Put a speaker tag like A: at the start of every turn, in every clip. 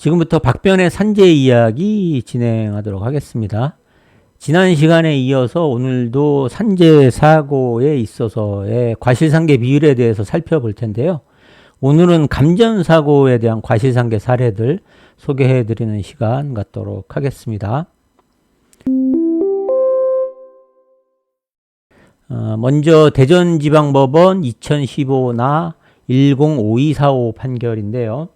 A: 지금부터 박변의 산재 이야기 진행하도록 하겠습니다. 지난 시간에 이어서 오늘도 산재 사고에 있어서의 과실상계 비율에 대해서 살펴볼 텐데요. 오늘은 감전사고에 대한 과실상계 사례들 소개해드리는 시간 갖도록 하겠습니다. 먼저 대전지방법원 2015나 105245 판결인데요.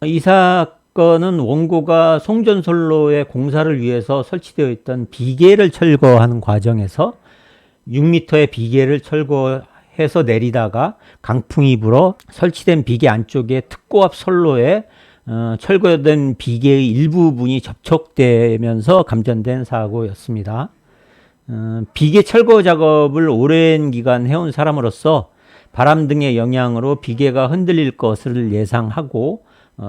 A: 이 사건은 원고가 송전선로의 공사를 위해서 설치되어 있던 비계를 철거하는 과정에서 6m의 비계를 철거해서 내리다가 강풍이 불어 설치된 비계 안쪽에 특고압 선로에 철거된 비계의 일부분이 접촉되면서 감전된 사고였습니다. 비계 철거 작업을 오랜 기간 해온 사람으로서 바람 등의 영향으로 비계가 흔들릴 것을 예상하고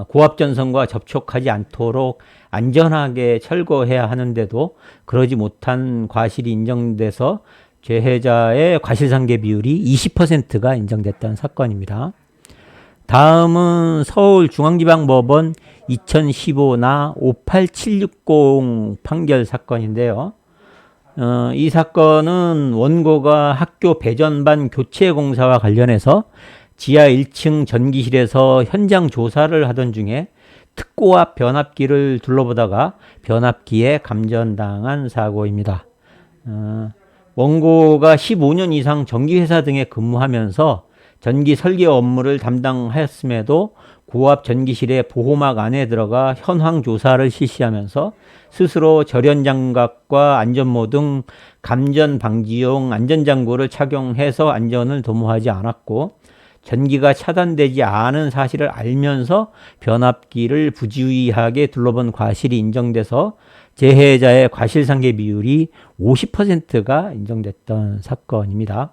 A: 고압전선과 접촉하지 않도록 안전하게 철거해야 하는데도 그러지 못한 과실이 인정돼서 죄해자의 과실상계 비율이 20%가 인정됐던 사건입니다. 다음은 서울중앙지방법원 2015나 58760 판결 사건인데요. 이 사건은 원고가 학교 배전반 교체 공사와 관련해서 지하 1층 전기실에서 현장 조사를 하던 중에 특고압 변압기를 둘러보다가 변압기에 감전당한 사고입니다. 원고가 15년 이상 전기회사 등에 근무하면서 전기 설계 업무를 담당하였음에도 고압 전기실의 보호막 안에 들어가 현황 조사를 실시하면서 스스로 절연장갑과 안전모 등 감전 방지용 안전장구를 착용해서 안전을 도모하지 않았고 전기가 차단되지 않은 사실을 알면서 변압기를 부주의하게 둘러본 과실이 인정돼서 재해자의 과실상계 비율이 50%가 인정됐던 사건입니다.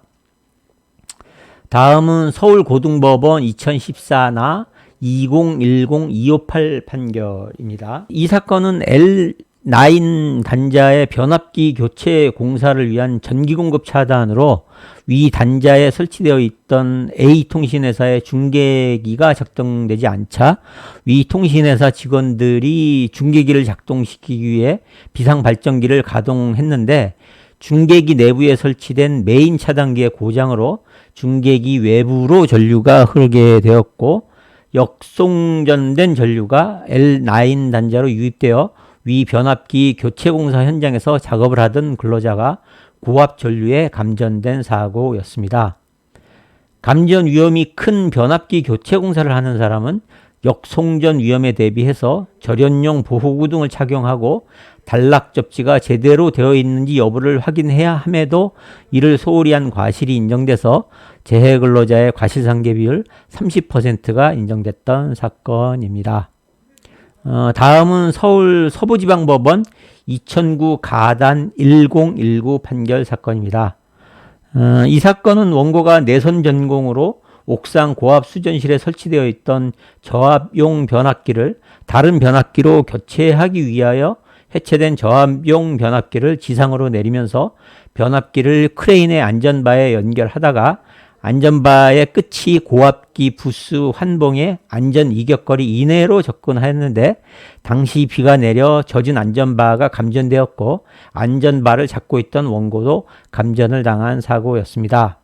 A: 다음은 서울고등법원 2014나 2010-258 판결입니다. 이 사건은 L9 단자의 변압기 교체 공사를 위한 전기공급 차단으로 위 단자에 설치되어 있던 A통신회사의 중계기가 작동되지 않자 위 통신회사 직원들이 중계기를 작동시키기 위해 비상발전기를 가동했는데 중계기 내부에 설치된 메인 차단기의 고장으로 중계기 외부로 전류가 흐르게 되었고 역송전된 전류가 L9 단자로 유입되어 위 변압기 교체 공사 현장에서 작업을 하던 근로자가 고압 전류에 감전된 사고였습니다. 감전 위험이 큰 변압기 교체 공사를 하는 사람은 역송전 위험에 대비해서 절연용 보호구 등을 착용하고 단락 접지가 제대로 되어 있는지 여부를 확인해야 함에도 이를 소홀히 한 과실이 인정돼서 재해 근로자의 과실상계 비율 30%가 인정됐던 사건입니다. 다음은 서울 서부지방법원 2009 가단 1019 판결 사건입니다. 이 사건은 원고가 내선 전공으로 옥상 고압 수전실에 설치되어 있던 저압용 변압기를 다른 변압기로 교체하기 위하여 해체된 저압용 변압기를 지상으로 내리면서 변압기를 크레인의 안전바에 연결하다가 안전바의 끝이 고압기 부스 환봉의 안전 이격거리 이내로 접근하였는데 당시 비가 내려 젖은 안전바가 감전되었고 안전바를 잡고 있던 원고도 감전을 당한 사고였습니다.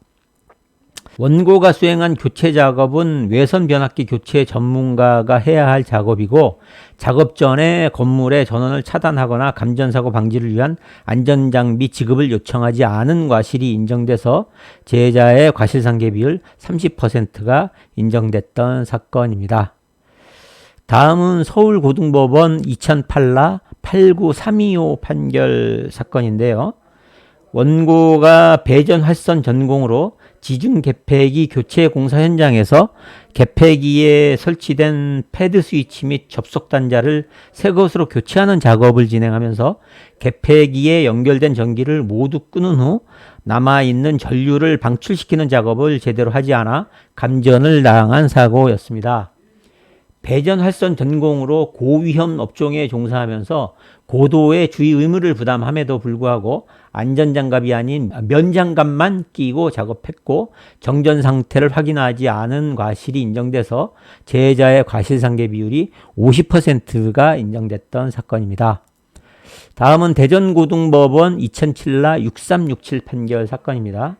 A: 원고가 수행한 교체 작업은 외선 변압기 교체 전문가가 해야 할 작업이고 작업 전에 건물의 전원을 차단하거나 감전사고 방지를 위한 안전장비 지급을 요청하지 않은 과실이 인정돼서 재해자의 과실상계 비율 30%가 인정됐던 사건입니다. 다음은 서울고등법원 2008나 89325 판결 사건인데요. 원고가 배전 활선 전공으로 지중 개폐기 교체 공사 현장에서 개폐기에 설치된 패드 스위치 및 접속 단자를 새 것으로 교체하는 작업을 진행하면서 개폐기에 연결된 전기를 모두 끄는 후 남아있는 전류를 방출시키는 작업을 제대로 하지 않아 감전을 당한 사고였습니다. 배전 활선 전공으로 고위험 업종에 종사하면서 고도의 주의 의무를 부담함에도 불구하고 안전장갑이 아닌 면장갑만 끼고 작업했고 정전 상태를 확인하지 않은 과실이 인정돼서 재해자의 과실상계 비율이 50%가 인정됐던 사건입니다. 다음은 대전고등법원 2007라 6367 판결 사건입니다.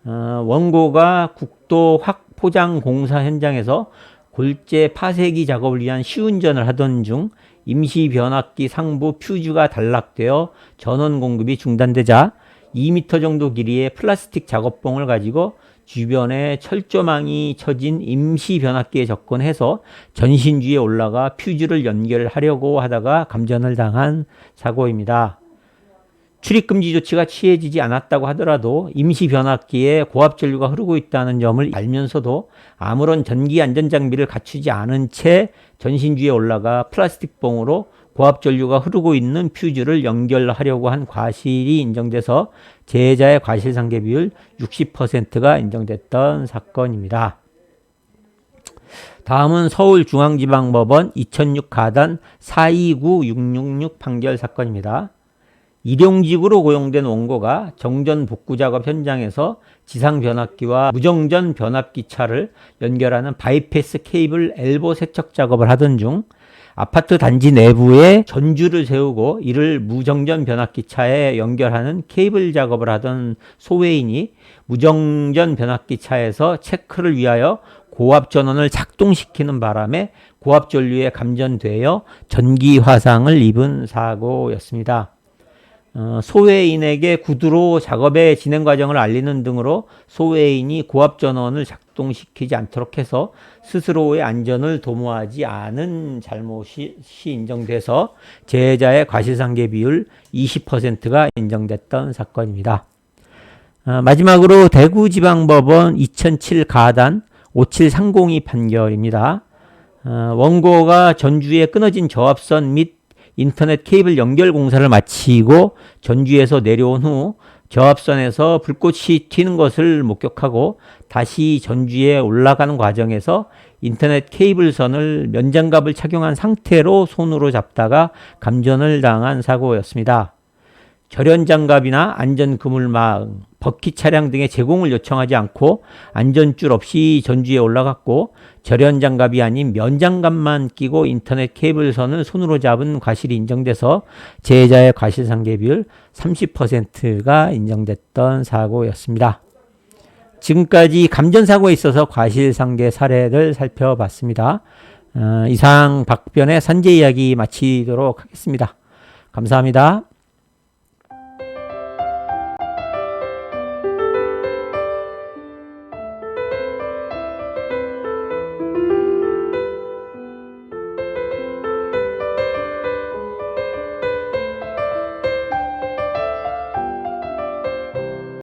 A: 원고가 국도 확포장 공사 현장에서 골재 파쇄기 작업을 위한 시운전을 하던 중 임시 변압기 상부 퓨즈가 단락되어 전원 공급이 중단되자 2m 정도 길이의 플라스틱 작업봉을 가지고 주변에 철조망이 쳐진 임시 변압기에 접근해서 전신주에 올라가 퓨즈를 연결하려고 하다가 감전을 당한 사고입니다. 출입금지 조치가 취해지지 않았다고 하더라도 임시 변압기에 고압전류가 흐르고 있다는 점을 알면서도 아무런 전기 안전장비를 갖추지 않은 채 전신주에 올라가 플라스틱 봉으로 고압전류가 흐르고 있는 퓨즈를 연결하려고 한 과실이 인정돼서 재해자의 과실상계 비율 60%가 인정됐던 사건입니다. 다음은 서울중앙지방법원 2006 가단 429666 판결 사건입니다. 일용직으로 고용된 원고가 정전 복구 작업 현장에서 지상 변압기와 무정전 변압기 차를 연결하는 바이패스 케이블 엘보 세척 작업을 하던 중 아파트 단지 내부에 전주를 세우고 이를 무정전 변압기 차에 연결하는 케이블 작업을 하던 소외인이 무정전 변압기 차에서 체크를 위하여 고압 전원을 작동시키는 바람에 고압 전류에 감전되어 전기 화상을 입은 사고였습니다. 소외인에게 구두로 작업의 진행 과정을 알리는 등으로 소외인이 고압 전원을 작동시키지 않도록 해서 스스로의 안전을 도모하지 않은 잘못이 인정돼서 재해자의 과실상계 비율 20%가 인정됐던 사건입니다. 마지막으로 대구지방법원 2007 가단 5730 판결입니다. 원고가 전주에 끊어진 저압선 및 인터넷 케이블 연결 공사를 마치고 전주에서 내려온 후 저압선에서 불꽃이 튀는 것을 목격하고 다시 전주에 올라가는 과정에서 인터넷 케이블선을 면장갑을 착용한 상태로 손으로 잡다가 감전을 당한 사고였습니다. 절연장갑이나 안전그물망, 버킷 차량 등의 제공을 요청하지 않고 안전줄 없이 전주에 올라갔고 절연장갑이 아닌 면장갑만 끼고 인터넷 케이블선을 손으로 잡은 과실이 인정돼서 재해자의 과실상계 비율 30%가 인정됐던 사고였습니다. 지금까지 감전사고에 있어서 과실상계 사례를 살펴봤습니다. 이상 박변의 산재 이야기 마치도록 하겠습니다. 감사합니다.